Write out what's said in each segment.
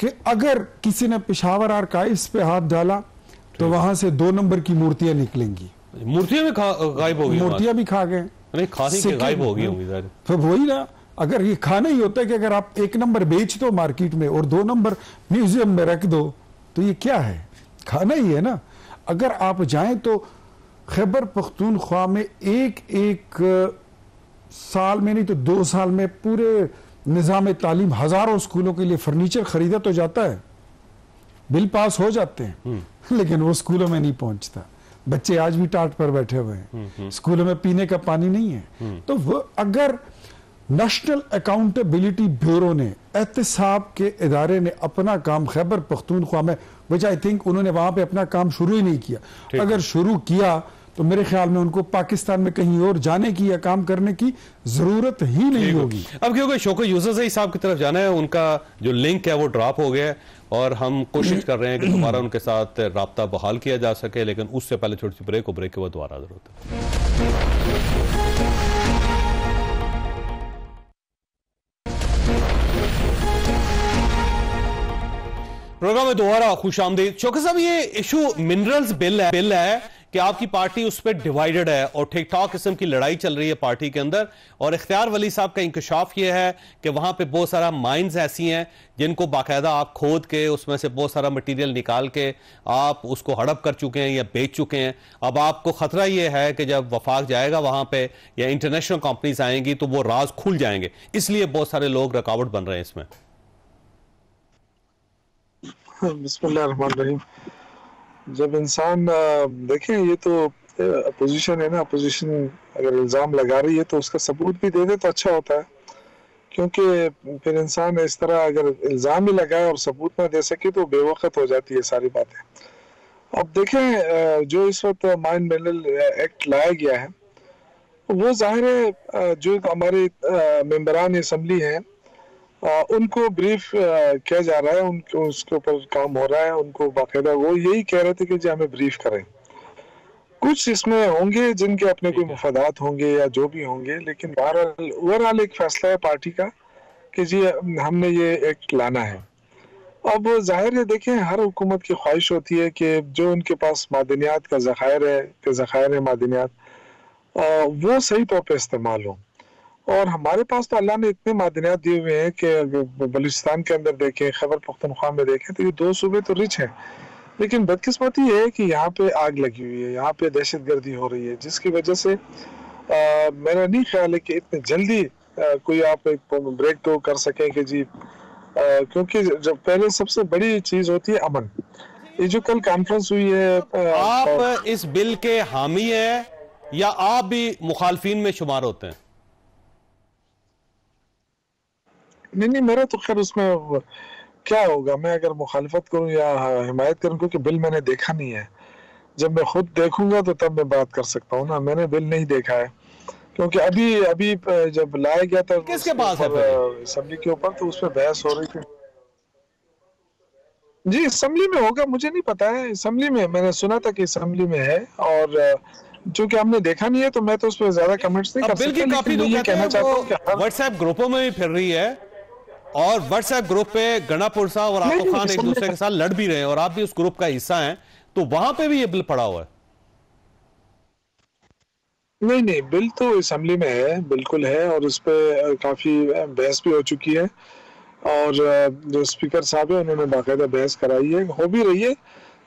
کہ اگر کسی نے پشاور آرکائیوز پہ ہاتھ ڈالا تو وہاں سے 2 نمبر کی مورتیاں نکلیں گی. مورتیاں بھی غائب ہو گئی, مورتیاں بھی کھا گئے, غائب ہو گئی. پھر وہی نا, اگر یہ کھانا ہی ہوتا ہے کہ اگر آپ 1 نمبر بیچ دو مارکیٹ میں اور 2 نمبر میوزیم میں رکھ دو تو یہ کیا ہے؟ کھانا ہی ہے نا. اگر آپ جائیں تو خیبر پختونخوا میں ایک سال میں نہیں تو 2 سال میں پورے نظام تعلیم ہزاروں اسکولوں کے لیے فرنیچر خریدا تو جاتا ہے, بل پاس ہو جاتے ہیں, لیکن وہ اسکولوں میں نہیں پہنچتا. بچے آج بھی ٹاٹ پر بیٹھے ہوئے ہیں, اسکولوں میں پینے کا پانی نہیں ہے. تو وہ اگر نیشنل اکاؤنٹیبلٹی بیورو نے, احتساب کے ادارے نے اپنا کام خیبر پختونخوا میں, which I think انہوں نے وہاں پہ اپنا کام شروع ہی نہیں کیا, اگر شروع کیا تو میرے خیال میں ان کو پاکستان میں کہیں اور جانے کی یا کام کرنے کی ضرورت ہی نہیں ہوگی. اب کیونکہ شوکت یوسفزئی صاحب کی طرف جانا ہے, ان کا جو لنک ہے وہ ڈراپ ہو گیا ہے اور ہم کوشش کر رہے ہیں کہ دوبارہ ان کے ساتھ رابطہ بحال کیا جا سکے, لیکن اس سے پہلے چھوٹی سی بریک ہو, بریک کے بعد دوبارہ حاضر ہوتے ہیں. پروگرام میں دوبارہ خوش آمدید. شوکت صاحب, یہ ایشو منرلز بل ہے کہ آپ کی پارٹی اس پہ ڈیوائیڈڈ ہے اور ٹھیک ٹھاک قسم کی لڑائی چل رہی ہے پارٹی کے اندر, اور اختیار ولی صاحب کا انکشاف یہ ہے کہ وہاں پہ بہت سارا مائنز ایسی ہیں جن کو باقاعدہ آپ کھود کے اس میں سے بہت سارا مٹیریل نکال کے آپ اس کو ہڑپ کر چکے ہیں یا بیچ چکے ہیں. اب آپ کو خطرہ یہ ہے کہ جب وفاق جائے گا وہاں پہ یا انٹرنیشنل کمپنیز آئیں گی تو وہ راز کھل جائیں گے, اس لیے بہت سارے لوگ رکاوٹ بن رہے ہیں اس میں. بسم اللہ الرحمن الرحیم. جب انسان دیکھیں, یہ تو اپوزیشن ہے نا, اپوزیشن اگر الزام لگا رہی ہے تو اس کا ثبوت بھی دے دے تو اچھا ہوتا ہے, کیونکہ پھر انسان اس طرح اگر الزام ہی لگائے اور ثبوت نہ دے سکے تو بے وقت ہو جاتی ہے ساری باتیں. اب دیکھیں, جو اس وقت مائن منرل ایکٹ لایا گیا ہے وہ ظاہر ہے جو ہمارے ممبران اسمبلی ہیں ان کو بریف کیا جا رہا ہے, ان کو اس کے اوپر کام ہو رہا ہے, ان کو باقاعدہ وہ یہی کہہ رہے تھے کہ جی ہمیں بریف کریں. کچھ اس میں ہوں گے جن کے اپنے کوئی مفادات ہوں گے یا جو بھی ہوں گے, لیکن بہرحال اوورآل ایک فیصلہ ہے پارٹی کا کہ جی ہم نے یہ ایکٹ لانا ہے. اب ظاہر ہے دیکھیں, ہر حکومت کی خواہش ہوتی ہے کہ جو ان کے پاس معدنیات کا ذخائر ہے معدنیات, وہ صحیح طور پہ استعمال ہوں. اور ہمارے پاس تو اللہ نے اتنے معدنیات دیے ہوئے ہیں کہ بلوچستان کے اندر دیکھیں, خیبر پختونخوا میں دیکھیں تو یہ 2 صوبے تو رچ ہیں, لیکن بدقسمتی یہ ہے کہ یہاں پہ آگ لگی ہوئی ہے, یہاں پہ دہشت گردی ہو رہی ہے, جس کی وجہ سے میرا نہیں خیال ہے کہ اتنے جلدی کوئی آپ ایک بریک تو کر سکیں کہ جی, کیونکہ جب پہلے سب سے بڑی چیز ہوتی ہے امن. یہ جو کل کانفرنس ہوئی ہے, آپ اس بل کے حامی ہیں یا آپ بھی مخالفین میں شمار ہوتے ہیں؟ نہیں, میرا تو خیر اس میں کیا ہوگا, میں اگر مخالفت کروں یا حمایت کروں, کیونکہ بل میں نے دیکھا نہیں ہے. جب میں خود دیکھوں گا تو تب میں بات کر سکتا ہوں نا, میں نے بل نہیں دیکھا ہے, کیونکہ ابھی جب لایا گیا تھا کس کے پاس ہے اسمبلی کے اوپر تو اس پہ بحث ہو رہی تھی. جی اسمبلی میں ہوگا, مجھے نہیں پتا ہے, اسمبلی میں نے سنا تھا کہ اسمبلی میں ہے, اور چونکہ ہم نے دیکھا نہیں ہے تو میں تو اس پہ زیادہ کمنٹس نہیں کر سکتا. لیکن یہ کہنا چاہتا ہوں کہ واٹس ایپ گروپوں میں بھی پھر رہی ہے, اور واٹس ایپ گروپ پہ گنا پور صاحب اور آصف خان ایک دوسرے کے ساتھ لڑ بھی رہے ہیں, اور آپ بھی اس گروپ کا حصہ ہیں, تو وہاں پہ بھی یہ بل پڑا ہوا ہے. نہیں, بل تو اسمبلی میں ہے, بالکل ہے, اور اس پہ کافی بحث بھی ہو چکی ہے, اور جو اسپیکر صاحب ہیں انہوں نے باقاعدہ بحث کرائی ہے, ہو بھی رہی ہے.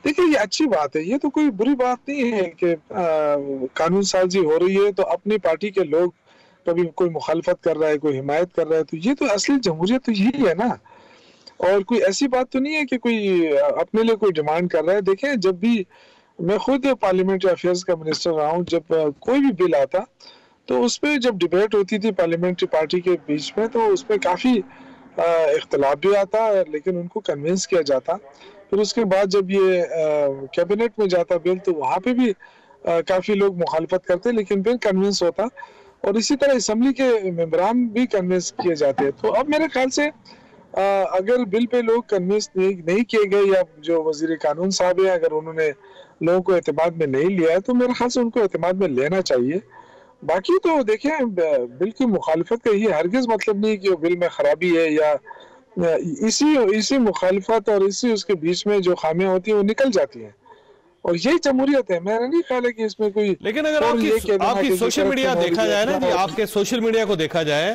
دیکھیں یہ اچھی بات ہے, یہ تو کوئی بری بات نہیں ہے کہ قانون سازی ہو رہی ہے تو اپنی پارٹی کے لوگ, کبھی کوئی مخالفت کر رہا ہے, کوئی حمایت کر رہا ہے, تو یہ تو اصلی جمہوریت تو یہی ہے نا. اور کوئی ایسی بات تو نہیں ہے کہ کوئی اپنے لیے کوئی ڈیمانڈ کر رہا ہے. دیکھیں جب بھی میں خود پارلیمنٹری افیئرز کا منسٹر رہا ہوں, جب کوئی بھی بل آتا تو اس پہ جب ڈیبیٹ ہوتی تھی پارلیمنٹری پارٹی کے بیچ میں, تو اس پہ کافی اختلاف بھی آتا, لیکن ان کو کنونس کیا جاتا. پھر اس کے بعد جب یہ کیبنٹ میں جاتا بل تو وہاں پہ بھی کافی لوگ مخالفت کرتے, لیکن پھر کنونس ہوتا, اور اسی طرح اسمبلی کے ممبران بھی کنونس کیے جاتے. تو اب میرے خیال سے اگر بل پہ لوگ کنونس نہیں کیے گئے, یا جو وزیر قانون صاحب ہیں اگر انہوں نے لوگوں کو اعتماد میں نہیں لیا ہے, تو میرے خیال سے ان کو اعتماد میں لینا چاہیے. باقی تو دیکھیں بل کی مخالفت کا یہ ہرگز مطلب نہیں کہ بل میں خرابی ہے یا اسی مخالفت اور اسی اس کے بیچ میں جو خامیاں ہوتی ہیں وہ نکل جاتی ہیں، اور یہی جمہوریت ہے. میرا نہیں خیال ہے کہ اس میں کوئی. لیکن اگر آپ کی سوشل میڈیا دیکھا جائے نا جی، آپ کے سوشل میڈیا کو دیکھا جائے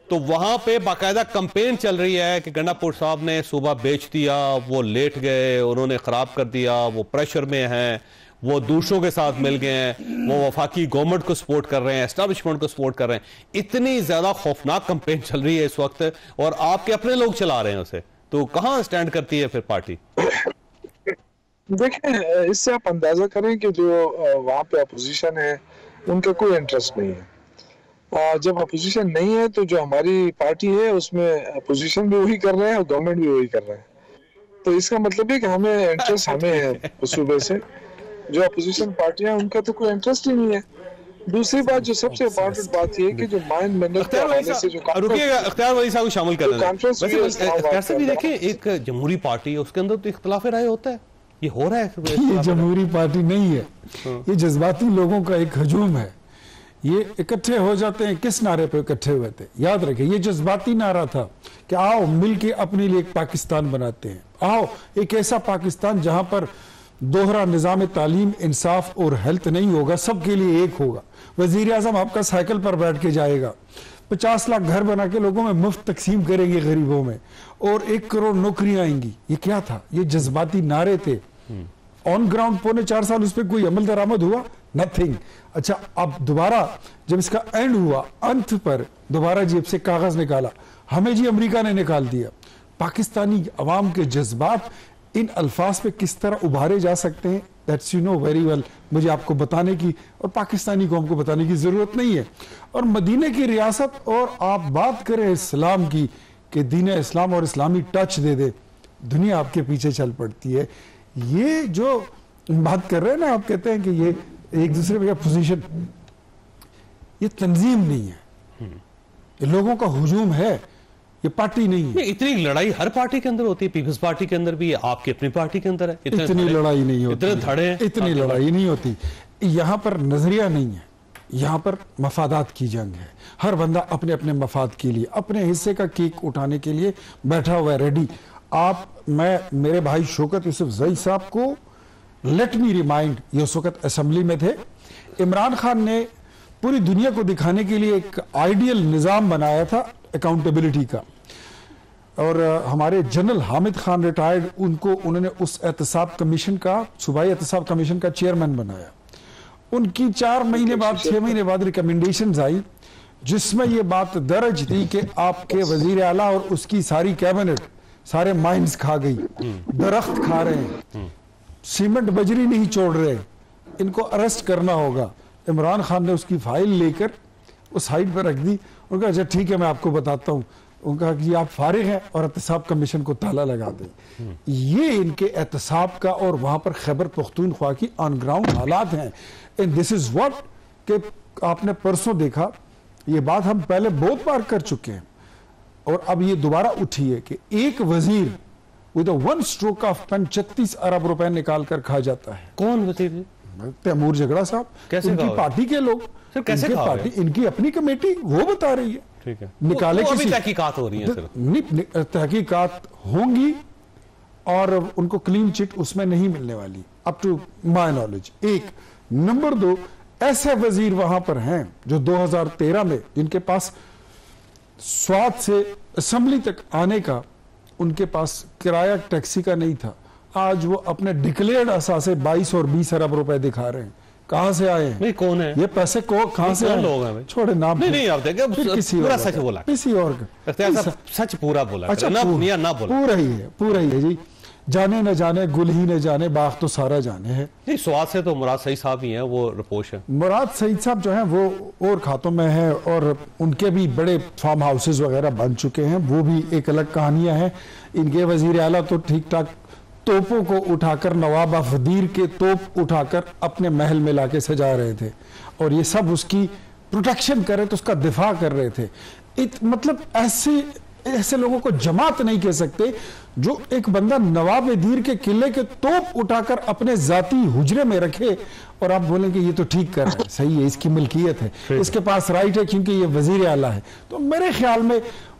تو وہاں پہ باقاعدہ کمپین چل رہی ہے کہ گنڈا پور صاحب نے صوبہ بیچ دیا، وہ لیٹ گئے، انہوں نے خراب کر دیا، وہ پریشر میں ہیں، وہ دوسروں کے ساتھ مل گئے ہیں، وہ وفاقی گورنمنٹ کو سپورٹ کر رہے ہیں، اسٹیبلشمنٹ کو سپورٹ کر رہے ہیں. اتنی زیادہ خوفناک کمپین چل رہی ہے اس وقت، اور آپ کے اپنے لوگ چلا رہے ہیں اسے، تو کہاں سٹینڈ کرتی ہے پھر پارٹی؟ دیکھیں، اس سے آپ اندازہ کریں کہ جو وہاں پہ اپوزیشن ہے ان کا کوئی انٹرسٹ نہیں ہے. جب اپوزیشن نہیں ہے تو جو ہماری پارٹی ہے اس میں اپوزیشن بھی وہی کر رہے ہیں اور گورنمنٹ بھی وہی کر رہے ہیں. تو اس کا مطلب ہے کہ ہمیں انٹرسٹ ہمیں ہے صوبے سے. جو اپوزیشن پارٹیاں ان کا تو کوئی انٹرسٹ ہی نہیں ہے. دوسری بات جو سب سے امپورٹنٹ بات یہ ہے کہ جو مائنڈ منت کے حوالے سے جو اختیار ولی صاحب کو شامل کر رہے ہیں. اختیار صاحب بھی دیکھیں، ایک جمہوری پارٹی ہے، اس کے اندر تو اختلاف رائے ہوتا ہے. یہ ہو رہا ہے، یہ جمہوری پارٹی نہیں ہے، یہ جذباتی لوگوں کا ایک ہجوم ہے. یہ اکٹھے ہو جاتے ہیں. کس نعرے پہ اکٹھے ہوئے تھے؟ یاد رکھیں، یہ جذباتی نعرہ تھا کہ آؤ مل کے اپنے لیے ایک پاکستان بناتے ہیں. آؤ ایک ایسا پاکستان جہاں پر دوہرا نظام تعلیم، انصاف اور ہیلتھ نہیں ہوگا، سب کے لیے ایک ہوگا. وزیر اعظم آپ کا سائیکل پر بیٹھ کے جائے گا، 50 لاکھ گھر بنا کے لوگوں میں مفت تقسیم کریں گے غریبوں میں، اور 1 کروڑ نوکریاں آئیں گی. یہ کیا تھا؟ یہ جذباتی نعرے تھے. آن گراؤنڈ 4.25 سال اس پہ کوئی عمل درآمد ہوا؟ نتھنگ. اچھا، اب دوبارہ جب اس کا اینڈ ہوا، انت پر دوبارہ جیب سے کاغذ نکالا، ہمیں جی امریکہ نے نکال دیا. پاکستانی عوام کے جذبات ان الفاظ پہ کس طرح ابھارے جا سکتے ہیں، that's you know very well. مجھے آپ کو بتانے کی اور پاکستانی قوم کو بتانے کی ضرورت نہیں ہے. اور مدینے کی ریاست، اور آپ بات کریں اسلام کی کہ دین اسلام اور اسلامی ٹچ دے دے، دنیا آپ کے پیچھے چل پڑتی ہے. یہ جو بات کر رہے ہیں نا، آپ کہتے ہیں کہ یہ ایک دوسرے پہ پوزیشن، یہ تنظیم نہیں ہے، یہ لوگوں کا ہجوم ہے، یہ پارٹی نہیں ہے. اتنی لڑائی ہر پارٹی کے اندر ہوتی ہے، پیپلز پارٹی کے اندر بھی ہے، آپ کی اپنی پارٹی کے اندر ہے. اتنی لڑائی نہیں ہوتی، اتنے دھڑے ہیں، اتنی لڑائی نہیں ہوتی. یہاں پر نظریہ نہیں ہے، یہاں پر مفادات کی جنگ ہے. ہر بندہ اپنے اپنے مفاد کے لیے، اپنے حصے کا کیک اٹھانے کے لیے بیٹھا ہوا ہے، ریڈی. میں میرے بھائی شوکت یوسف زئی صاحب کو لیٹ می ریمائنڈ، یہ اس وقت اسمبلی میں تھے. عمران خان نے پوری دنیا کو دکھانے کے لیے ایک آئیڈیل نظام بنایا تھا اکاؤنٹیبلٹی کا، اور ہمارے جنرل حامد خان ریٹائرڈ، انہوں نے اس احتساب کمیشن کا، صوبائی احتساب کمیشن کا چیئرمین بنایا. ان کی 4 مہینے بعد 6 مہینے بعد ریکمنڈیشنز آئی جس میں یہ بات درج تھی کہ آپ کے وزیر اعلیٰ اور اس کی ساری کیبنٹ سارے مائنز کھا گئی، درخت کھا رہے ہیں، سیمنٹ بجری نہیں چھوڑ رہے، ان کو اریسٹ کرنا ہوگا. عمران خان نے اس کی فائل لے کر اس سائٹ پہ رکھ دی. ان کا اچھا ٹھیک ہے میں آپ کو بتاتا ہوں. ان کا کہ آپ فارغ ہیں اور احتساب کمیشن کو تالا لگا دیں. یہ ان کے احتساب کا اور وہاں پر خیبر پختونخوا کی آن گراؤنڈ حالات ہیں. اینڈ دس از واٹ، کہ آپ نے پرسوں دیکھا، یہ بات ہم پہلے بہت بار کر چکے ہیں اور اب یہ دوبارہ اٹھی ہے کہ ایک وزیر with a one stroke of pen 36 ارب روپے نکال کر کھا جاتا ہے. کون وزیر؟ تیمور جھگڑا صاحب، ان کی پارٹی کے لوگ، ان کی اپنی کمیٹی وہ بتا رہی ہے. ٹھیک ہے، نکالے کسی تحقیقات ہو رہی ہیں، تحقیقات ہوں گی اور ان کو کلین چٹ اس میں نہیں ملنے والی اپ ٹو مائی نالج. ایک نمبر 2، ایسے وزیر وہاں پر ہیں جو 2013 میں جن کے پاس سوات سے اسمبلی تک آنے کا ان کے پاس کرایہ ٹیکسی کا نہیں تھا، آج وہ اپنے ڈکلیئرڈ اثاثے 22 اور 20 ارب روپے دکھا رہے ہیں. کہاں سے آئے ہیں؟ کون ہے یہ پیسے کو کہاں سے آئے؟ چھوڑے نام نہیں آپ دیکھیں، پورا سچ بولا، کسی اور کا سچ پورا بولا. اچھا پورا ہی ہے جی. جانے نہ جانے گل ہی نہ جانے باغ تو سارا جانے ہے. نہیں، سواد سے تو مراد سعید صاحب ہی ہیں، وہ رپوش ہے. مراد سعید صاحب جو ہیں وہ اور کھاتوں میں ہیں اور ان کے بھی بڑے فارم ہاؤسز وغیرہ بن چکے ہیں، وہ بھی ایک الگ کہانیاں ہیں. ان کے وزیر اعلیٰ تو ٹھیک ٹھاک توپوں کو اٹھا کر، نواب افدیر کے توپ اٹھا کر اپنے محل میں لا کے سجا رہے تھے اور یہ سب اس کی پروٹیکشن کر رہے تھے، اس کا دفاع کر رہے تھے. مطلب ایسے لوگوں کو جماعت نہیں کہہ سکتے جو ایک بندہ نواب دیر کے قلعے کے توپ اٹھا کر اپنے ذاتی حجرے میں رکھے اور آپ بولیں کہ یہ تو ٹھیک کر رہا ہے، صحیح ہے، اس کی ملکیت ہے، اس کے پاس رائٹ ہے کیونکہ یہ وزیر اعلیٰ ہے. تو میرے خیال میں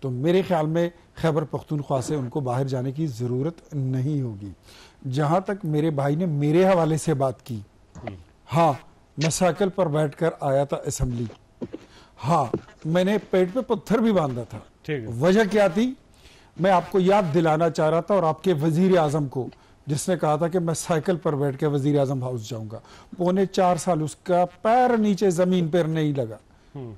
تو میرے خیال میں خیبر پختونخوا سے ان کو باہر جانے کی ضرورت نہیں ہوگی. جہاں تک میرے بھائی نے میرے حوالے سے بات کی, ہاں میں سائیکل پر بیٹھ کر آیا تھا اسمبلی, ہاں میں نے پیٹ پہ پتھر بھی باندھا تھا. وجہ کیا تھی میں آپ کو یاد دلانا چاہ رہا تھا, اور آپ کے وزیر اعظم کو جس نے کہا تھا کہ میں سائیکل پر بیٹھ کے وزیر اعظم ہاؤس جاؤں گا, 4.25 سال اس کا پیر نیچے زمین پر نہیں لگا.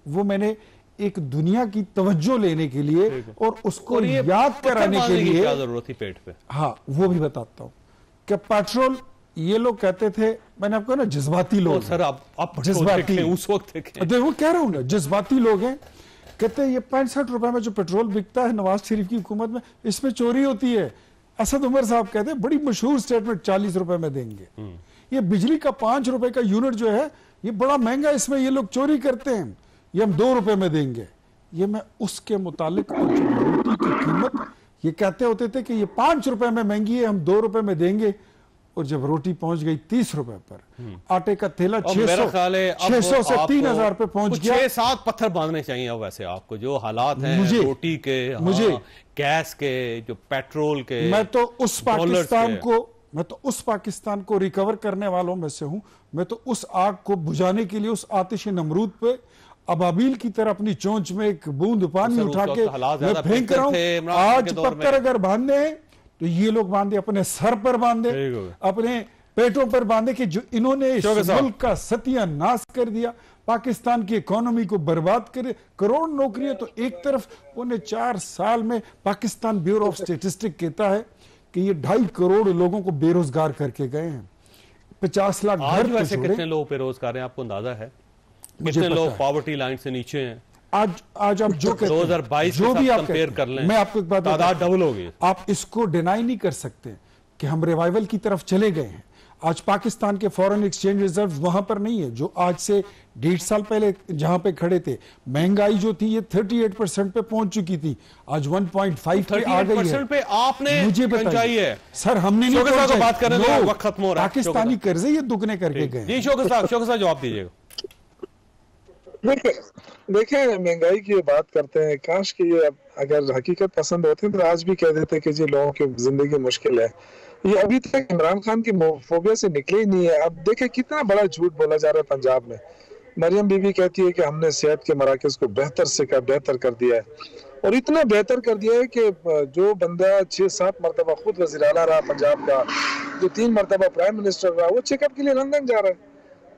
وہ میں نے ایک دنیا کی توجہ لینے کے لیے اور اس کو یاد کرانے کے لیے کیا ضرورت تھی پیٹ پہ, ہاں وہ بھی بتاتا ہوں کہ پیٹرول یہ لوگ کہتے تھے, میں نے آپ کو نا جذباتی لوگ, سر آپ جذباتی اس وقت دیکھو کہہ رہا ہوں نا, جذباتی لوگ ہیں, کہتے ہیں یہ 65 روپے میں جو پیٹرول بکتا ہے نواز شریف کی حکومت میں, اس میں چوری ہوتی ہے. اسد عمر صاحب کہتے ہیں بڑی مشہور سٹیٹمنٹ 40 روپے میں دیں گے. یہ بجلی کا 5 روپے کا یونٹ جو ہے یہ بڑا مہنگا, اس میں یہ لوگ چوری کرتے ہیں, یہ ہم 2 روپے میں دیں گے. یہ میں اس کے متعلق روٹی کی قیمت یہ کہتے ہوتے تھے کہ یہ 5 روپے میں مہنگی ہے, ہم 2 روپے میں دیں گے, اور جب روٹی پہنچ گئی 30 روپے پر, آٹے کا تھیلا 600 سے 3000 پہ پہنچ گیا. 6-7 پتھر باندھنے چاہیے اب ویسے آپ کو, جو حالات ہیں روٹی کے, گیس کے, جو پیٹرول کے. میں تو اس پاکستان کو ریکور کرنے والوں میں سے ہوں. میں تو اس آگ کو بجھانے کے لیے اس آتش نمرود پہ ابابیل کی طرح اپنی چونچ میں ایک بوند پانی اٹھا کے میں پھینک رہا ہوں. آج پتھر اگر باندھنے ہیں تو یہ لوگ باندھے, اپنے سر پر باندھے, اپنے پیٹوں پر باندھے, کہ جو انہوں نے اس ملک کا ستیہ ناش کر دیا, پاکستان کی اکانومی کو برباد کرے. کروڑ نوکریاں تو ایک طرف, 4.25 سال میں پاکستان بیورو آف اسٹیٹسٹک کہتا ہے کہ یہ 2.5 کروڑ لوگوں کو بے روزگار کر کے گئے ہیں. 50 لاکھ گھر ویسے کتنے لوگ بے روزگار ہیں آپ کو اندازہ ہے؟ کتنے لوگ پاورٹی لائن سے نیچے ہیں؟ آج آپ جو کہتے ہیں 2022 جو بھی آپ کمپیئر کر لیں, میں آپ کو ایک بات تعداد ڈبل ہوگی. آپ اس کو ڈینائی نہیں کر سکتے کہ ہم ریوائیول کی طرف چلے گئے ہیں. آج پاکستان کے فورن ایکسچینج ریزرو وہاں پر نہیں ہے جو آج سے 1.5 سال پہلے جہاں پہ کھڑے تھے. مہنگائی جو تھی یہ 38% پہ پہنچ چکی تھی, آج 1.5 پہ آ گئی ہے. پہ آپ نے مجھے بتائیے سر, ہم نے نہیں بات کرنے دو, وقت ختم ہو رہا ہے. پاکستانی قرضے یہ دگنے کر کے گئے. جی شوکت صاحب جواب دیجیے گا. دیکھیں مہنگائی کی بات کرتے ہیں, کاش کہ یہ اگر حقیقت پسند ہوتے ہیں تو آج بھی کہہ دیتے کہ جی لوگوں کی زندگی مشکل ہے. یہ ابھی تک عمران خان کی فوبیا سے نکلے ہی نہیں ہے. اب دیکھیں کتنا بڑا جھوٹ بولا جا رہا ہے پنجاب میں. مریم بی بی کہتی ہے کہ ہم نے صحت کے مراکز کو بہتر کر دیا ہے, اور اتنا بہتر کر دیا ہے کہ جو بندہ 6-7 مرتبہ خود وزیر اعلیٰ رہا پنجاب کا, جو 3 مرتبہ پرائم منسٹر رہا, وہ چیک اپ کے لیے لندن جا رہا ہے.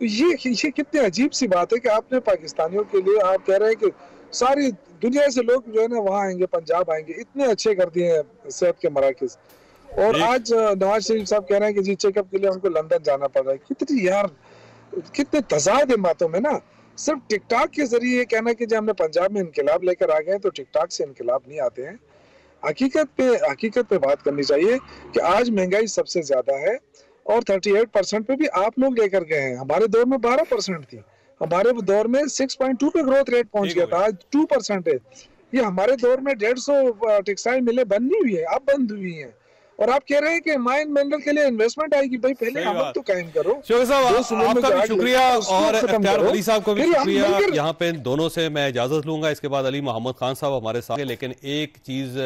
یہ کتنی عجیب سی بات ہے کہ آپ نے پاکستانیوں کے لیے آپ کہہ رہے ہیں کہ ساری دنیا سے لوگ جو ہے نا وہاں آئیں گے, پنجاب آئیں گے, اتنے اچھے کر دیے ہیں صحت کے مراکز, اور آج نواز شریف صاحب کہہ رہے ہیں کہ جی چیک اپ کے لیے ہم کو لندن جانا پڑ رہا ہے. کتنے تضاد ہے باتوں میں نا. صرف ٹک ٹاک کے ذریعے یہ کہنا کہ جب ہم نے پنجاب میں انقلاب لے کر آ گئے تو ٹک ٹاک سے انقلاب نہیں آتے ہیں. حقیقت پہ بات کرنی چاہیے کہ آج مہنگائی سب سے زیادہ ہے, اور 38% پہ بھی آپ لوگ لے کر گئے ہیں. ہمارے دور میں 12% تھی, ہمارے دور میں 6.2 پہ گروتھ ریٹ پہنچ گیا تھا, آج 2% ہے. یہ ہمارے دور میں 150 ٹیکسٹائل ملیں بند نہیں ہوئی ہیں, اب بند ہوئی ہیں, اور آپ کہہ رہے ہیں کہ مائن منرل کے لیے انویسٹمنٹ آئے گی. بھائی پہلے عمل تو قائم کرو. شوکت صاحب آپ کا بھی شکریہ, اور اختیار ولی صاحب کو بھی شکریہ. یہاں پہ دونوں سے میں اجازت لوں گا, اس کے بعد علی محمد خان صاحب ہمارے ساتھ. لیکن ایک چیز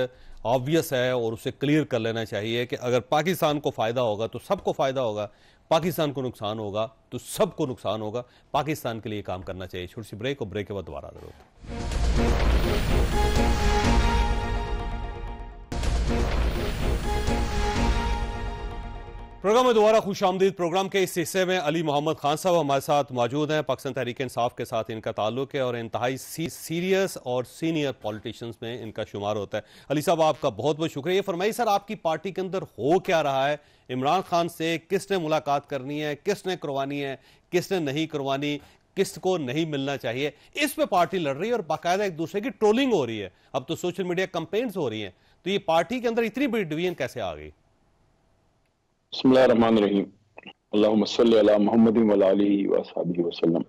آبویس ہے اور اسے کلیئر کر لینا چاہیے کہ اگر پاکستان کو فائدہ ہوگا تو سب کو فائدہ ہوگا, پاکستان کو نقصان ہوگا تو سب کو نقصان ہوگا. پاکستان کے لیے کام کرنا چاہیے. چھوٹی سی بریک, اور بریک کے بعد دوبارہ حاضر ہوتے ہیں. پروگرام میں دوبارہ خوش آمدید. پروگرام کے اس حصے میں علی محمد خان صاحب ہمارے ساتھ موجود ہیں. پاکستان تحریک انصاف کے ساتھ ان کا تعلق ہے اور انتہائی سیریس اور سینئر پولیٹیشنز میں ان کا شمار ہوتا ہے. علی صاحب آپ کا بہت بہت شکریہ. یہ فرمائیے سر, آپ کی پارٹی کے اندر ہو کیا رہا ہے؟ عمران خان سے کس نے ملاقات کرنی ہے, کس نے کروانی ہے, کس نے نہیں کروانی, کس کو نہیں ملنا چاہیے, اس پہ پارٹی لڑ رہی ہے, اور باقاعدہ ایک دوسرے کی ٹرولنگ ہو رہی ہے. اب تو سوشل میڈیا کمپینز ہو رہی ہیں. تو یہ پارٹی کے اندر اتنی بڑی ڈویژن کیسے آ گئی؟ بسم اللہ الرحمن الرحیم. اللہم صلی علی محمد وعلی آلہ وصحبہ وسلم.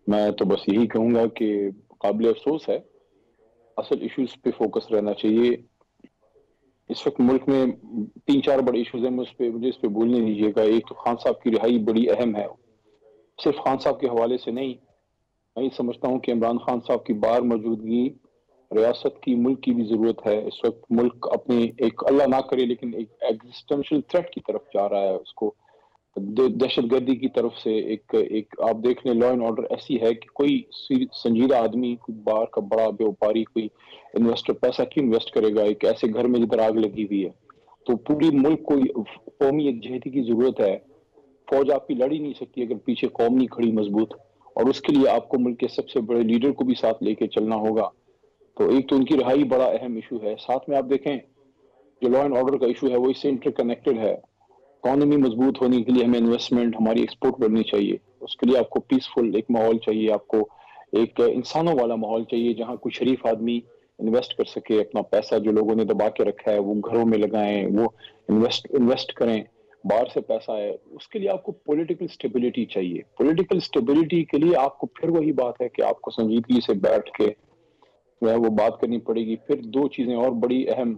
میں تو بس یہی کہوں گا کہ قابل افسوس ہے, اصل ایشوز پہ فوکس رہنا چاہیے. اس وقت ملک میں 3-4 بڑے ایشوز ہیں, مجھے اس پہ بھولنے دیجیے گا. ایک تو خان صاحب کی رہائی بڑی اہم ہے, صرف خان صاحب کے حوالے سے نہیں. میں یہ سمجھتا ہوں کہ عمران خان صاحب کی باہر موجودگی ریاست کی، ملک کی بھی ضرورت ہے اس وقت. ملک اپنی ایک اللہ نہ کرے لیکن ایک ایگزسٹنشل تھریٹ کی طرف جا رہا ہے. اس کو دہشت گردی کی طرف سے ایک آپ دیکھ لیں لا اینڈ آرڈر ایسی ہے کہ کوئی سنجیدہ آدمی، کوئی باہر کا بڑا بیوپاری، کوئی انویسٹر پیسہ کیوں انویسٹ کرے گا ایک ایسے گھر میں جدھر آگ لگی ہوئی ہے؟ تو پوری ملک کو قومی یکجہتی کی ضرورت ہے. فوج آپ کی لڑ ہی نہیں سکتی اگر پیچھے قوم نہیں کھڑی مضبوط، اور اس کے لیے آپ کو ملک کے سب سے بڑے لیڈر کو بھی ساتھ لے کے چلنا ہوگا. تو ایک تو ان کی رہائی بڑا اہم ایشو ہے، ساتھ میں آپ دیکھیں جو لا اینڈ آرڈر کا ایشو ہے وہ اس سے انٹر کنیکٹڈ ہے. اکانومی مضبوط ہونے کے لیے ہمیں انویسٹمنٹ، ہماری ایکسپورٹ بڑھنی چاہیے. اس کے لیے آپ کو پیسفل ایک ماحول چاہیے، آپ کو ایک انسانوں والا ماحول چاہیے جہاں کوئی شریف آدمی انویسٹ کر سکے. اپنا پیسہ جو لوگوں نے دبا کے رکھا ہے وہ گھروں میں لگائیں، وہ انویسٹ کریں، باہر سے پیسہ ہے. اس کے لیے آپ کو پولیٹیکل سٹیبلٹی چاہیے. پولیٹیکل سٹیبلٹی کے لیے آپ کو پھر وہی بات ہے کہ آپ کو سنجیدگی سے بیٹھ کے جو ہے وہ بات کرنی پڑے گی. پھر دو چیزیں اور بڑی اہم،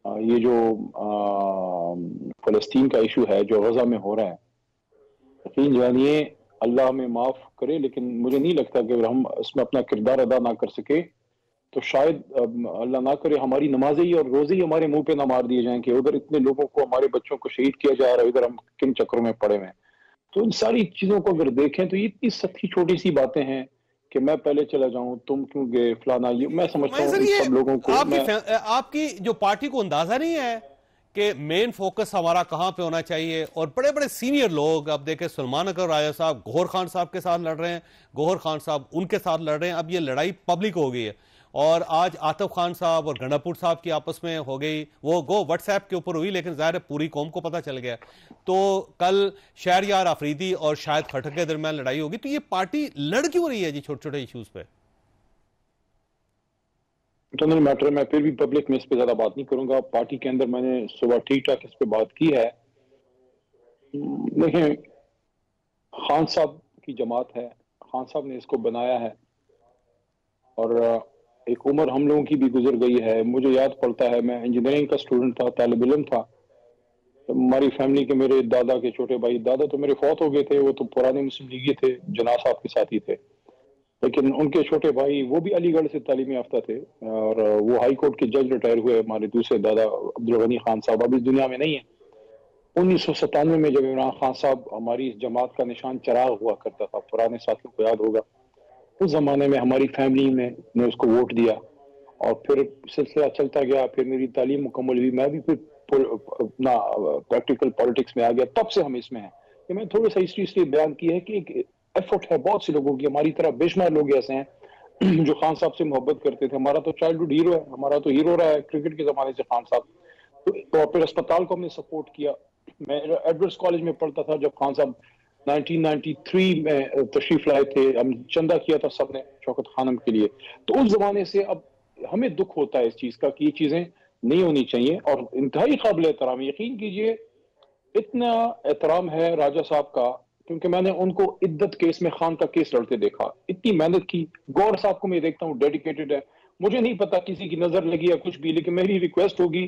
یہ جو فلسطین کا ایشو ہے جو غزہ میں ہو رہا ہے، یقین جانیے اللہ ہمیں معاف کرے لیکن مجھے نہیں لگتا کہ اگر ہم اس میں اپنا کردار ادا نہ کر سکے تو شاید اللہ نہ کرے ہماری نمازیں ہی اور روزے ہی ہمارے منہ پہ نہ مار دیے جائیں کہ ادھر اتنے لوگوں کو، ہمارے بچوں کو شہید کیا جا رہا ہے، ادھر ہم کن چکروں میں پڑے ہوئے ہیں. تو ان ساری چیزوں کو اگر دیکھیں تو یہ اتنی سطحی چھوٹی سی باتیں ہیں کہ میں پہلے چلا جاؤں، تم کیوں گئے، فلانا. یہ میں سمجھتا ہوں ان سب لوگوں کو آپ کی جو پارٹی کو اندازہ نہیں ہے کہ مین فوکس ہمارا کہاں پہ ہونا چاہیے؟ اور بڑے بڑے سینئر لوگ، اب دیکھیں سلمان اکرم راجہ صاحب گوہر خان صاحب کے ساتھ لڑ رہے ہیں، گوہر خان صاحب ان کے ساتھ لڑ رہے ہیں. اب یہ لڑائی پبلک ہو گئی ہے، اور آج آتف خان صاحب اور گنڈا پور صاحب کی آپس میں ہو گئی، وہ واٹس ایپ کے اوپر ہوئی لیکن ظاہر ہے پوری قوم کو پتہ چل گیا. تو کل شہریار آفریدی اور شاہد خٹک کے درمیان لڑائی ہوگی. تو یہ پارٹی لڑ کیوں رہی ہے جی چھوٹے چھوٹے ایشوز پہ؟ انٹرنل میٹر میں پھر بھی پبلک میں اس پہ زیادہ بات نہیں کروں گا. پارٹی کے اندر میں نے صبح ٹھیک ٹھاک اس پہ بات کی ہے. دیکھیں خان صاحب کی جماعت ہے، خان صاحب نے اس کو بنایا ہے، اور ایک عمر ہم لوگوں کی بھی گزر گئی ہے. مجھے یاد پڑتا ہے میں انجینئرنگ کا اسٹوڈنٹ تھا، طالب علم تھا. ہماری فیملی کے میرے دادا کے چھوٹے بھائی، دادا تو میرے فوت ہو گئے تھے، وہ تو پرانے مسلم لیگی تھے، جناح صاحب کے ساتھی تھے، لیکن ان کے چھوٹے بھائی وہ بھی علی گڑھ سے تعلیم یافتہ تھے اور وہ ہائی کورٹ کے جج ریٹائر ہوئے. ہمارے دوسرے دادا عبدالغنی خان صاحب اب اس دنیا میں نہیں ہیں. 1997 میں جب عمران خان صاحب، ہماری اس جماعت کا نشان چراغ ہوا کرتا تھا، پرانے ساتھیوں کو یاد ہوگا، اس زمانے میں ہماری فیملی میں نے اس کو ووٹ دیا اور پھر سلسلہ چلتا گیا. پھر میری تعلیم مکمل ہوئی، میں بھی پھر اپنا پریکٹیکل پالیٹکس میں آ گیا. تب سے ہم اس میں ہیں. کہ میں تھوڑا سا ہسٹری اس لیے بیان کی ہے کہ ایک ایفرٹ ہے بہت سے لوگوں کی. ہماری طرح بے شمار لوگ ایسے ہیں جو خان صاحب سے محبت کرتے تھے. ہمارا تو چائلڈہڈ ہیرو ہے، ہمارا تو ہیرو رہا ہے کرکٹ کے زمانے سے خان صاحب. اور پھر اسپتال کو ہم نے سپورٹ کیا. میں ایڈورڈس کالج میں پڑھتا تھا جب خان صاحب 1993 میں تشریف لائے تھے. ہم چندہ کیا تھا سب نے شوکت خانم کے لیے. تو اس زمانے سے اب ہمیں دکھ ہوتا ہے اس چیز کا کہ یہ چیزیں نہیں ہونی چاہیے، اور انتہائی قابل احترام. یقین کیجئے اتنا احترام ہے راجہ صاحب کا، کیونکہ میں نے ان کو عدت کیس میں خان کا کیس لڑتے دیکھا، اتنی محنت کی. گور صاحب کو میں دیکھتا ہوں ڈیڈیکیٹڈ ہے. مجھے نہیں پتا کسی کی نظر لگی ہے کچھ بھی، لیکن میری ریکویسٹ ہوگی،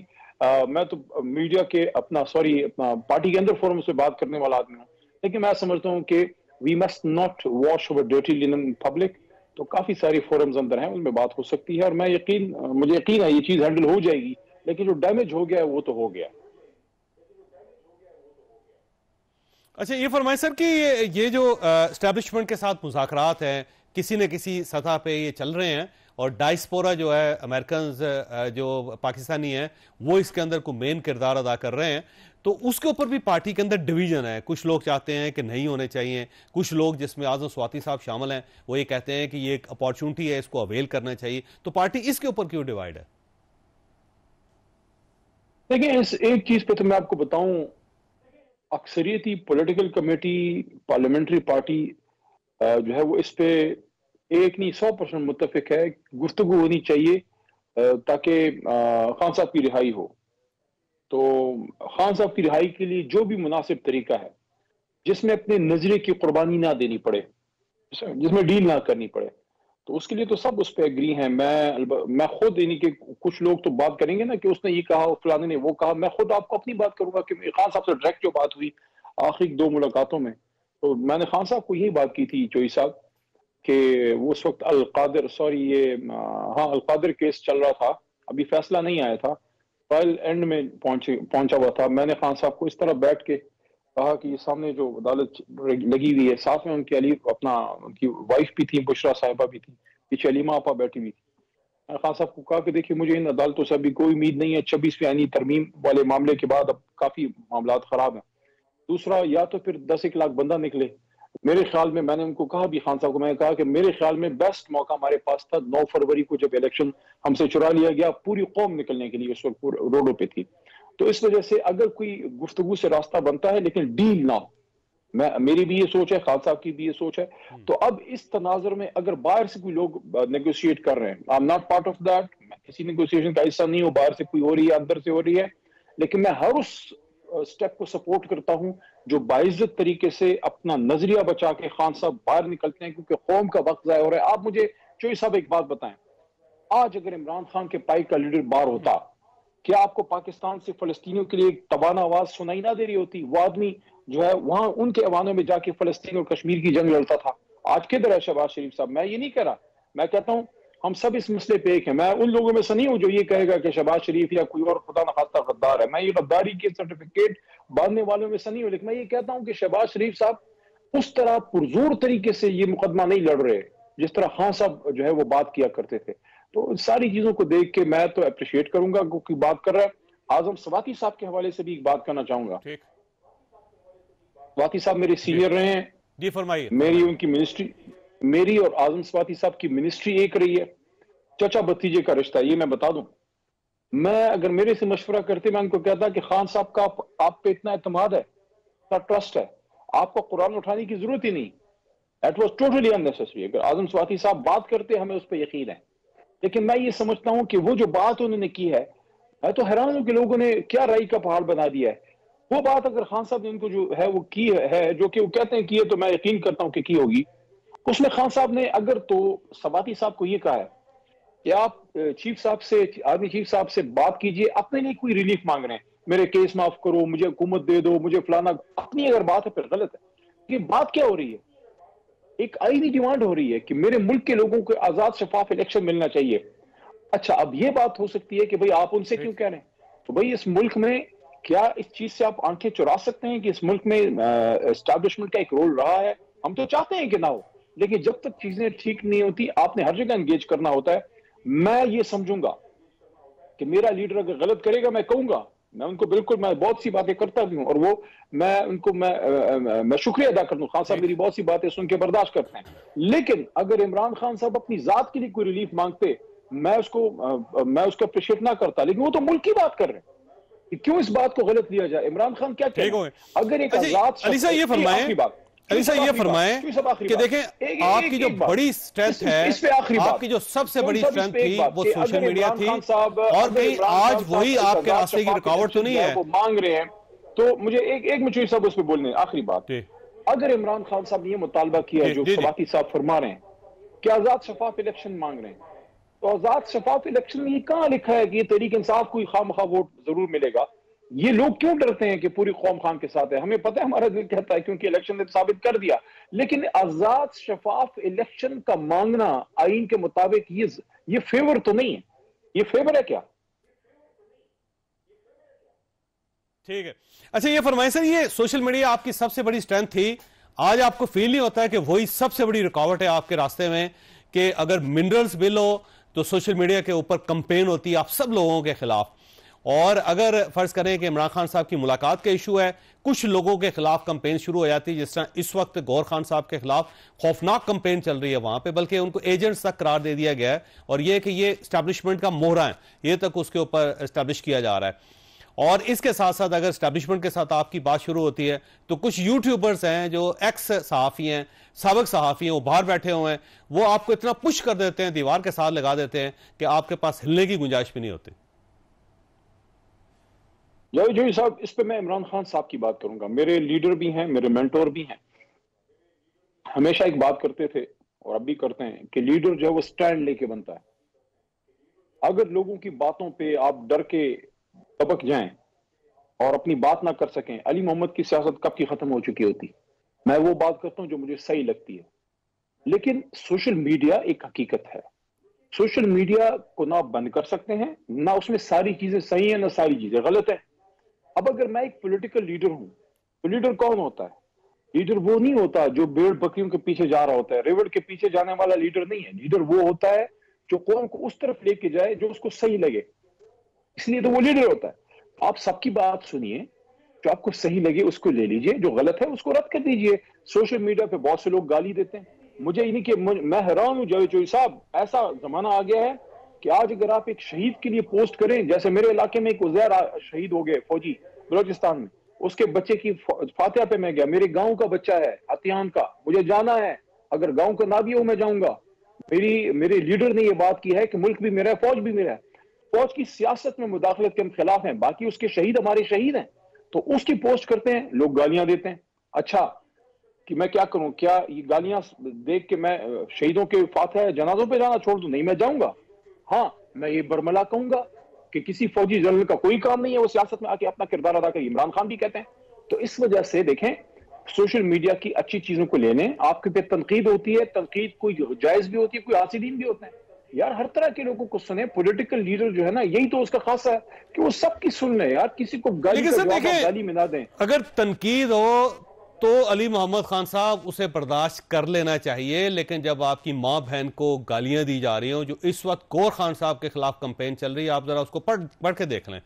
میں تو میڈیا کے اپنا پارٹی کے اندر فورم سے بات کرنے والا آدمی ہوں، لیکن میں سمجھتا ہوں کہ we must not wash over dirty linen in public. تو کافی ساری فورمز اندر ہیں، ان میں بات ہو سکتی ہے، اور مجھے یقین ہے یہ چیز ہینڈل ہو جائے گی. لیکن جو ڈیمیج ہو گیا ہے وہ تو ہو گیا. اچھا یہ فرمائیں سر کہ یہ جو اسٹیبلشمنٹ کے ساتھ مذاکرات ہیں کسی نہ کسی سطح پہ یہ چل رہے ہیں، اور ڈائسپورا جو ہے امریکنز جو پاکستانی ہیں وہ اس کے اندر کوئی مین کردار ادا کر رہے ہیں، تو اس کے اوپر بھی پارٹی کے اندر ڈویژن ہے. کچھ لوگ چاہتے ہیں کہ نہیں ہونے چاہیے، کچھ لوگ جس میں اعظم سواتی صاحب شامل ہیں وہ یہ کہتے ہیں کہ یہ ایک اپارچونٹی ہے، اس کو اویل کرنا چاہیے. تو پارٹی اس کے اوپر کیوں ڈیوائیڈ ہے؟ دیکھیں اس ایک چیز پہ تو میں آپ کو بتاؤں، اکثریتی پولیٹیکل کمیٹی پارلیمنٹری پارٹی جو ہے وہ اس پہ ایک نہیں 100% متفق ہے. گفتگو ہونی چاہیے تاکہ خان صاحب کی رہائی ہو. تو خان صاحب کی رہائی کے لیے جو بھی مناسب طریقہ ہے جس میں اپنے نظریے کی قربانی نہ دینی پڑے، جس میں ڈیل نہ کرنی پڑے، تو اس کے لیے تو سب اس پہ ایگری ہیں. میں خود یعنی کہ کچھ لوگ تو بات کریں گے نا کہ اس نے یہ کہا فلانے نے وہ کہا. میں خود آپ کو اپنی بات کروں گا کہ خان صاحب سے ڈائریکٹ جو بات ہوئی آخری 2 ملاقاتوں میں، تو میں نے خان صاحب کو یہی بات کی تھی چوئی صاحب کہ وہ اس وقت القادر کیس چل رہا تھا، ابھی فیصلہ نہیں آیا تھا، ٹرائل اینڈ میں پہنچا ہوا تھا. میں نے خان صاحب کو اس طرح بیٹھ کے کہا کہ یہ سامنے جو عدالت لگی ہوئی ہے، ساتھ میں ان کی وائف بھی تھی، بشرا صاحبہ بھی تھی، پیچھے علیمہ آپا بیٹھی ہوئی تھی. میں نے خان صاحب کو کہا کہ دیکھیے مجھے ان عدالتوں سے ابھی کوئی امید نہیں ہے، 26 یعنی ترمیم والے معاملے کے بعد اب کافی معاملات خراب ہیں. دوسرا، یا تو پھر 10 لاکھ بندہ نکلے. میرے خیال میں نے ان کو کہا بھی، خان صاحب کو میں نے کہا کہ میرے خیال میں بیسٹ موقع ہمارے پاس تھا 9 فروری کو، جب الیکشن ہم سے چرا لیا گیا، پوری قوم نکلنے کے لیے اس وقت روڈوں پہ تھی. تو اس وجہ سے اگر کوئی گفتگو سے راستہ بنتا ہے لیکن ڈیل نہ ہو، میری بھی یہ سوچ ہے، خان صاحب کی بھی یہ سوچ ہے. تو اب اس تناظر میں اگر باہر سے کوئی لوگ نیگوشیٹ کر رہے ہیں، I'm not part of that، میں کسی نیگوشیشن کا حصہ نہیں ہوں، باہر سے کوئی ہو رہی ہے، اندر سے ہو رہی ہے، لیکن میں ہر اس سٹیپ کو سپورٹ کرتا ہوں جو باعزت طریقے سے اپنا نظریہ بچا کے خان صاحب باہر نکلتے ہیں، کیونکہ قوم کا وقت ضائع ہو رہا ہے. آپ مجھے چوئی صاحب ایک بات بتائیں، آج اگر عمران خان کے پائی کا لیڈر باہر ہوتا، کیا آپ کو پاکستان سے فلسطینیوں کے لیے ایک تبانہ آواز سنائی نہ دے رہی ہوتی؟ وہ آدمی جو ہے وہاں ان کے ایوانوں میں جا کے فلسطین اور کشمیر کی جنگ لڑتا تھا. آج کدھر ہے شہباز شریف صاحب؟ میں یہ نہیں کہہ رہا، میں کہتا ہوں ہم سب اس مسئلے پہ ایک ہیں. میں ان لوگوں میں سے نہیں ہوں جو یہ کہے گا کہ شہباز شریف یا کوئی اور خدا نخواستہ غدار ہے. میں یہ غداری کے سرٹیفکیٹ باندھنے والوں میں سے نہیں ہوں، لیکن میں یہ کہتا ہوں کہ شہباز شریف صاحب اس طرح پرزور طریقے سے یہ مقدمہ نہیں لڑ رہے جس طرح خان صاحب جو ہے وہ بات کیا کرتے تھے. تو ساری چیزوں کو دیکھ کے میں تو اپریشیٹ کروں گا کوئی بات کر رہا ہے. اعظم سواتی صاحب کے حوالے سے بھی ایک بات کرنا چاہوں گا. سواتی صاحب میرے سینئر رہے ہیں، جی فرمائیے. میری ان کی منسٹری، میری اور اعظم سواتی صاحب کی منسٹری ایک رہی ہے، چچا بھتیجے کا رشتہ. یہ میں بتا دوں، میں اگر میرے سے مشورہ کرتے میں ان کو کہتا کہ خان صاحب کا آپ پہ اتنا اعتماد ہے، اتنا ٹرسٹ ہے، آپ کو قرآن اٹھانے کی ضرورت ہی نہیں. That was totally unnecessary. اگر اعظم سواتی صاحب بات کرتے ہمیں اس پہ یقین ہے. لیکن میں یہ سمجھتا ہوں کہ وہ جو بات انہوں نے کی ہے، میں تو حیران ہوں کہ لوگوں نے کیا رائی کا پہاڑ بنا دیا ہے. وہ بات اگر خان صاحب نے ان کو جو ہے وہ کی ہے، جو کہ وہ کہتے ہیں کی ہے، تو میں یقین کرتا ہوں کہ کی ہوگی. اس میں خان صاحب نے اگر تو سواتی صاحب کو یہ کہا ہے کہ آپ چیف صاحب سے، آرمی چیف صاحب سے بات کیجئے، اپنے لیے کوئی ریلیف مانگ رہے ہیں، میرے کیس معاف کرو، مجھے حکومت دے دو، مجھے فلانا، اپنی اگر بات ہے پھر غلط ہے. یہ بات کیا ہو رہی ہے؟ ایک آئینی ڈیمانڈ ہو رہی ہے کہ میرے ملک کے لوگوں کو آزاد شفاف الیکشن ملنا چاہیے. اچھا اب یہ بات ہو سکتی ہے کہ بھئی آپ ان سے کیوں کہہ رہے ہیں؟ تو بھئی اس ملک میں کیا اس چیز سے آپ آنکھیں چرا سکتے ہیں کہ اس ملک میں اسٹیبلشمنٹ کا ایک رول رہا ہے؟ ہم تو چاہتے ہیں کہ نہ ہو، لیکن جب تک چیزیں ٹھیک نہیں ہوتی آپ نے ہر جگہ انگیج کرنا ہوتا ہے. میں یہ سمجھوں گا کہ میرا لیڈر اگر غلط کرے گا میں کہوں گا، میں ان کو بالکل، میں بہت سی باتیں کرتا بھی ہوں، اور وہ میں ان کو میں شکریہ ادا کرتا ہوں. خان صاحب میری بہت سی باتیں سن کے برداشت کرتے ہیں، لیکن اگر عمران خان صاحب اپنی ذات کے لیے کوئی ریلیف مانگتے میں اس کو اپریشیٹ نہ کرتا. لیکن وہ تو ملک کی بات کر رہے ہیں، کیوں اس بات کو غلط لیا جائے؟ عمران خان کیا کہہ رہے ہیں؟ اگر ایک آزاد علی صاحب یہ فرمائیں، علی صاحب یہ فرمائیں کہ دیکھیں آپ کی جو بڑی سٹرینتھ ہے، آپ کی جو سب سے بڑی سٹرینتھ تھی وہ سوشل میڈیا تھی، اور کہیں آج وہی آپ کے راستے کی رکاوٹ تو نہیں ہے؟ وہ مانگ رہے ہیں تو مجھے ایک مجھے صاحب اس پہ بولنے آخری بات. اگر عمران خان صاحب نے یہ مطالبہ کیا جو سواتی صاحب فرما رہے ہیں کہ آزاد شفاف الیکشن مانگ رہے ہیں، تو آزاد شفاف الیکشن میں یہ کہاں لکھا ہے کہ یہ تحریک انصاف کو خواہ مخواہ ووٹ ضرور ملے گا؟ یہ لوگ کیوں ڈرتے ہیں کہ پوری قوم خان کے ساتھ ہے؟ ہمیں پتہ ہے، ہمارا دل کہتا ہے، کیونکہ الیکشن نے ثابت کر دیا. لیکن آزاد شفاف الیکشن کا مانگنا آئین کے مطابق یہ فیور تو نہیں ہے. یہ فیور ہے کیا؟ ٹھیک ہے. اچھا یہ فرمائیں سر، یہ سوشل میڈیا آپ کی سب سے بڑی سٹرینتھ تھی، آج آپ کو فیل نہیں ہوتا ہے کہ وہی سب سے بڑی رکاوٹ ہے آپ کے راستے میں، کہ اگر منرلز بل ہو تو سوشل میڈیا کے اوپر کمپین ہوتی ہے آپ سب لوگوں کے خلاف، اور اگر فرض کریں کہ عمران خان صاحب کی ملاقات کا ایشو ہے، کچھ لوگوں کے خلاف کمپین شروع ہو جاتی ہے، جس طرح اس وقت گور خان صاحب کے خلاف خوفناک کمپین چل رہی ہے وہاں پہ، بلکہ ان کو ایجنٹس تک قرار دے دیا گیا ہے، اور یہ کہ یہ اسٹیبلشمنٹ کا مہرہ ہے، یہ تک اس کے اوپر اسٹیبلش کیا جا رہا ہے. اور اس کے ساتھ ساتھ اگر اسٹیبلشمنٹ کے ساتھ آپ کی بات شروع ہوتی ہے تو کچھ یوٹیوبرز ہیں جو ایکس صحافی ہیں، سابق صحافی ہیں، وہ باہر بیٹھے ہوئے ہیں، وہ آپ کو اتنا پش کر دیتے ہیں، دیوار کے ساتھ لگا دیتے ہیں کہ آپ کے پاس ہلنے کی گنجائش بھی نہیں ہوتی. جوئی صاحب، اس پہ میں عمران خان صاحب کی بات کروں گا. میرے لیڈر بھی ہیں، میرے مینٹور بھی ہیں، ہمیشہ ایک بات کرتے تھے اور اب بھی کرتے ہیں کہ لیڈر جو ہے وہ سٹینڈ لے کے بنتا ہے. اگر لوگوں کی باتوں پہ آپ ڈر کے دبک جائیں اور اپنی بات نہ کر سکیں، علی محمد کی سیاست کب کی ختم ہو چکی ہوتی. میں وہ بات کرتا ہوں جو مجھے صحیح لگتی ہے. لیکن سوشل میڈیا ایک حقیقت ہے. سوشل میڈیا کو نہ بند کر سکتے ہیں، نہ اس میں ساری چیزیں صحیح ہیں نہ ساری چیزیں غلط ہیں. اب اگر میں ایک پولیٹیکل لیڈر ہوں تو لیڈر کون ہوتا ہے؟ لیڈر وہ نہیں ہوتا جو بھیڑ بکریوں کے پیچھے جا رہا ہوتا ہے، ریوڑ کے پیچھے جانے والا لیڈر نہیں ہے. لیڈر وہ ہوتا ہے جو قوم کو اس طرف لے کے جائے جو اس کو صحیح لگے، اس لیے تو وہ لیڈر ہوتا ہے. آپ سب کی بات سنیے، جو آپ کو صحیح لگے اس کو لے لیجئے، جو غلط ہے اس کو رد کر دیجئے. سوشل میڈیا پہ بہت سے لوگ گالی دیتے ہیں. مجھے یہ نہیں کہ میں حیران ہوں جاوید چوئی صاحب، ایسا زمانہ آ گیا ہے کہ آج اگر آپ ایک شہید کے لیے پوسٹ کریں، جیسے میرے علاقے میں ایک عزیر شہید ہو گئے فوجی بلوچستان میں، اس کے بچے کی فاتحہ پہ میں گیا، میرے گاؤں کا بچہ ہے ہتھیان کا، مجھے جانا ہے، اگر گاؤں کا نہ بھی ہو میں جاؤں گا. میرے لیڈر نے یہ بات کی ہے کہ ملک بھی میرا ہے، فوج بھی میرا ہے. فوج کی سیاست میں مداخلت کے ہم خلاف ہیں، باقی اس کے شہید ہمارے شہید ہیں. تو اس کی پوسٹ کرتے ہیں، لوگ گالیاں دیتے ہیں. اچھا کہ میں کیا کروں؟ کیا یہ گالیاں دیکھ کے میں شہیدوں کے فاتحہ جنازوں پہ جانا چھوڑ دوں؟ نہیں، میں جاؤں گا. ہاں میں یہ برملا کہوں گا کہ کسی فوجی جنرل کا کوئی کام نہیں ہے وہ سیاست میں آ کے اپنا کردار ادا کرے. عمران خان بھی کہتے ہیں. تو اس وجہ سے دیکھیں، سوشل میڈیا کی اچھی چیزوں کو لینے، آپ کے پہ تنقید ہوتی ہے، تنقید کوئی جائز بھی ہوتی ہے، کوئی حاسدین بھی ہوتے ہیں. یار ہر طرح کے لوگوں کو سنیں. پولیٹیکل لیڈر جو ہے نا، یہی تو اس کا خاصہ ہے کہ وہ سب کی سن لیں. یار کسی کو گالی کا جواب آپ گالی میں نہ دیں. اگر تنقید ہو تو علی محمد خان صاحب اسے برداشت کر لینا چاہیے، لیکن جب آپ کی ماں بہن کو گالیاں دی جا رہی ہوں، جو اس وقت کور خان صاحب کے خلاف کمپین چل رہی ہے، آپ ذرا اس کو پڑھ کے دیکھ لیں.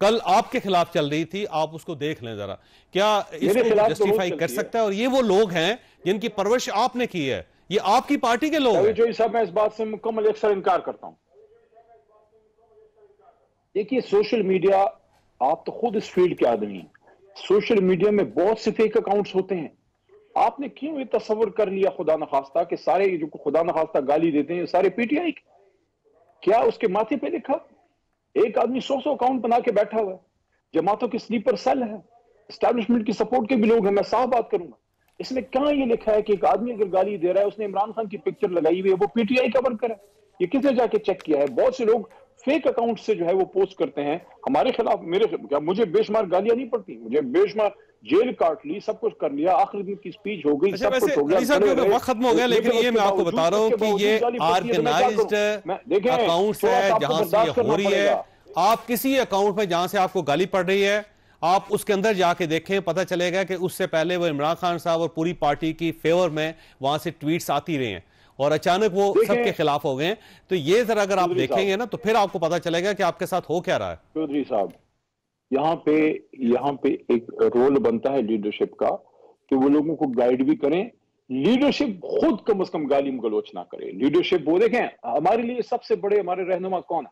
کل آپ کے خلاف چل رہی تھی، آپ اس کو دیکھ لیں ذرا. کیا اس کو جسٹیفائی کر سکتا ہے؟ اور یہ وہ لوگ ہیں جن کی پرورش آپ نے کی ہے، یہ آپ کی پارٹی کے لوگ ہیں. جو صاحب میں اس بات سے مکمل اکثر انکار کرتا ہوں. دیکھیے سوشل میڈیا، آپ تو خود اس فیلڈ کے آدمی ہیں. سوشل میڈیا میں بہت سے فیک اکاؤنٹس ہوتے ہیں. آپ نے کیوں یہ تصور کر لیا خدا نخواستہ کہ سارے جو خدا نخواستہ گالی دیتے ہیں سارے پی ٹی آئی کے؟ کیا اس کے ماتھے پہ لکھا؟ ایک آدمی 100 اکاؤنٹ بنا کے بیٹھا ہوا ہے. جماعتوں کی سلیپر سیل ہے، اسٹیبلشمنٹ کی سپورٹ کے بھی لوگ ہیں. میں صاف بات کروں گا، اس میں کہاں یہ لکھا ہے کہ ایک آدمی اگر گالی دے رہا ہے، اس نے عمران خان کی پکچر لگائی ہوئی ہے، وہ پی ٹی آئی کا ورکر ہے؟ یہ کس نے جا کے چیک کیا ہے؟ بہت سے لوگ فیک اکاؤنٹ سے جو ہے وہ پوسٹ کرتے ہیں ہمارے خلاف. مجھے بے شمار گالیاں نہیں پڑتی، مجھے بے شمار جیل کاٹ لی، سب کچھ کر لیا، آخر دن کی سپیچ ہو گئی، سب کچھ ہو گیا. وقت ختم ہو گیا، لیکن یہ میں آپ کو بتا رہا ہوں کہ یہ آرگنائزڈ اکاؤنٹس ہے جہاں سے یہ ہو رہی ہے. آپ کسی اکاؤنٹ میں جہاں سے آپ کو گالی پڑ رہی ہے، آپ اس کے اندر جا کے دیکھیں، پتہ چلے گا کہ اس سے پہلے وہ عمران خان صاحب اور پوری پارٹی کی فیور میں وہاں سے ٹویٹس آتی رہے ہیں اور اچانک وہ سب کے خلاف ہو گئے ہیں. تو یہ ذرا اگر آپ دیکھیں گے نا تو پھر آپ کو پتہ چلے گا کہ آپ کے ساتھ ہو کیا رہا ہے. چودھری صاحب، یہاں پہ ایک رول بنتا ہے لیڈرشپ کا کہ وہ لوگوں کو گائیڈ بھی کریں. لیڈرشپ خود کم از کم گالی گلوچ نہ کرے. لیڈرشپ وہ دیکھیں، ہمارے لیے سب سے بڑے ہمارے رہنما کون ہے؟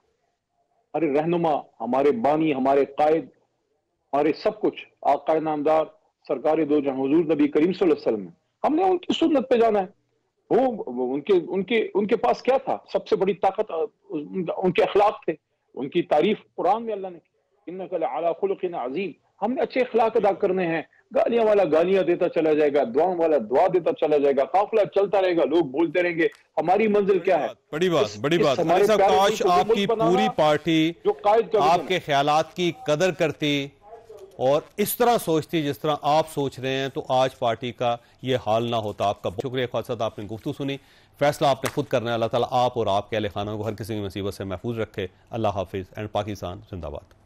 ہمارے رہنما، ہمارے بانی، ہمارے قائد، ہمارے سب کچھ آقا نامدار سرکار دو جہاں حضور نبی کریم صلی اللہ علیہ وسلم. ہم نے ان کی سنت پہ جانا ہے. وہ ان کے پاس کیا تھا؟ سب سے بڑی طاقت ان کے اخلاق تھے. ان کی تعریف قرآن میں اللہ نے کی، انک لعلی خلق عظیم. ہم نے اچھے اخلاق ادا کرنے ہیں. گالیاں والا گالیاں دیتا چلا جائے گا، دعاؤں والا دعا دیتا چلا جائے گا، قافلہ چلتا رہے گا، لوگ بولتے رہیں گے. ہماری منزل کیا ہے؟ بڑی بات کاش آپ کی پوری پارٹی آپ کے خیالات کی قدر کرتی اور اس طرح سوچتی جس طرح آپ سوچ رہے ہیں، تو آج پارٹی کا یہ حال نہ ہوتا. آپ کا شکریہ خواصت، آپ نے گفتگو سنی. فیصلہ آپ نے خود کرنا ہے. اللہ تعالیٰ آپ اور آپ کے اہل خانہ کو ہر کسی کی مصیبت سے محفوظ رکھے. اللہ حافظ. اینڈ پاکستان زندہ باد.